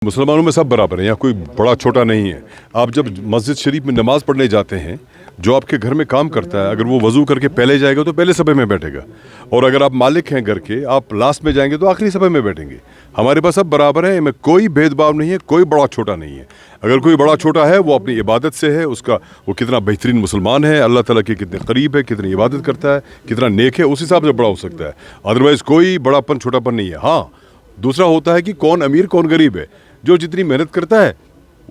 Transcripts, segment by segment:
मुसलमानों में सब बराबर हैं, यहाँ कोई बड़ा छोटा नहीं है। आप जब मस्जिद शरीफ में नमाज़ पढ़ने जाते हैं, जो आपके घर में काम करता है, अगर वो वज़ू करके पहले जाएगा तो पहले सफ़े में बैठेगा, और अगर आप मालिक हैं घर के, आप लास्ट में जाएंगे तो आखिरी सफ़े में बैठेंगे। हमारे पास सब बराबर है, इनमें कोई भेदभाव नहीं है, कोई बड़ा छोटा नहीं है। अगर कोई बड़ा छोटा है वो अपनी इबादत से है, उसका वो कितना बेहतरीन मुसलमान है, अल्लाह ताला के कितने करीब है, कितनी इबादत करता है, कितना नेक है, उस हिसाब से बड़ा हो सकता है। अदरवाइज़ कोई बड़ापन छोटापन नहीं है। हाँ, दूसरा होता है कि कौन अमीर कौन गरीब है। जो जितनी मेहनत करता है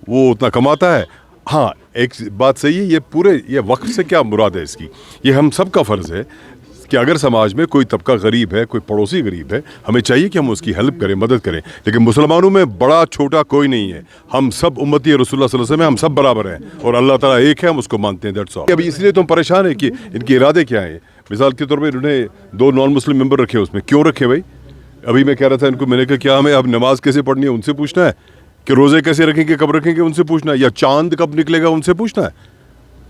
वो उतना कमाता है। हाँ, एक बात सही है, ये वक्फ से क्या मुराद है इसकी, ये हम सब का फ़र्ज़ है कि अगर समाज में कोई तबका गरीब है, कोई पड़ोसी गरीब है, हमें चाहिए कि हम उसकी हेल्प करें, मदद करें। लेकिन मुसलमानों में बड़ा छोटा कोई नहीं है, हम सब उम्मती रसूलुल्लाह सल्लल्लाहु अलैहि वसल्लम हैं, हम सब बराबर हैं और अल्लाह ताला एक है, हम उसको मानते हैं। That's all. अभी इसलिए तो हम परेशान हैं कि इनके इरादे क्या हैं। मिसाल के तौर पर इन्होंने 2 नॉन मुस्लिम मेंबर रखे, उसमें क्यों रखे भाई? अभी मैं कह रहा था इनको, मैंने कहा क्या हमें अब नमाज कैसे पढ़नी है उनसे पूछना है, कि रोज़े कैसे रखेंगे कब रखेंगे उनसे पूछना है, या चांद कब निकलेगा उनसे पूछना है?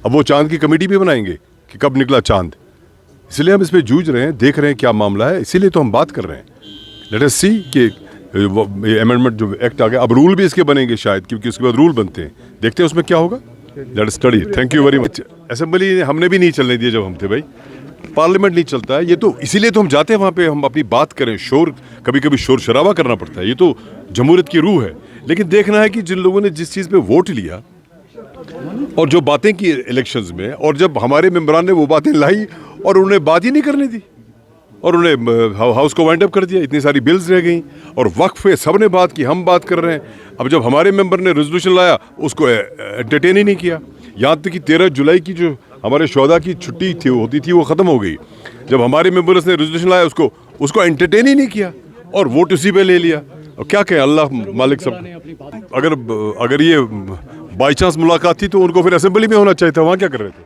अब वो चांद की कमेटी भी बनाएंगे कि कब निकला चांद। इसलिए हम इस पर जूझ रहे हैं, देख रहे हैं क्या मामला है, इसीलिए तो हम बात कर रहे हैं। लेट अस सी कि अमेंडमेंट जो एक्ट आ गया, अब रूल भी इसके बनेंगे शायद, क्योंकि उसके बाद रूल बनते हैं, देखते हैं उसमें क्या होगा। Let us study. Thank you very much. Assembly हमने भी नहीं चलने दिया जब हम थे भाई, पार्लियामेंट नहीं चलता है, ये तो इसीलिए तो हम जाते हैं वहाँ पे, हम अपनी बात करें। शोर कभी कभी शोर शराबा करना पड़ता है, ये तो जमहूरियत की रूह है। लेकिन देखना है कि जिन लोगों ने जिस चीज़ पे वोट लिया और जो बातें की इलेक्शंस में, और जब हमारे मेंबरान ने वो बातें लाई और उन्हें बात ही नहीं करने दी और उन्हें हाउस को वाइंड अप कर दिया, इतनी सारी बिल्स रह गई और वक्फ पे सब ने बात की, हम बात कर रहे हैं। अब जब हमारे मेंबर ने रेजोल्यूशन लाया उसको एंटरटेन ही नहीं किया। यहाँ तक कि 13 जुलाई की जो हमारे शोहदा की छुट्टी थी होती थी वो ख़त्म हो गई। जब हमारे मेंबर्स ने रेजोल्यूशन लाया उसको एंटरटेन ही नहीं किया और वोट उसी पे ले लिया। और क्या कहें, अल्लाह मालिक सब। अगर ये बाई चांस मुलाकात थी तो उनको फिर असेंबली में होना चाहिए था, वहाँ क्या कर रहे थे?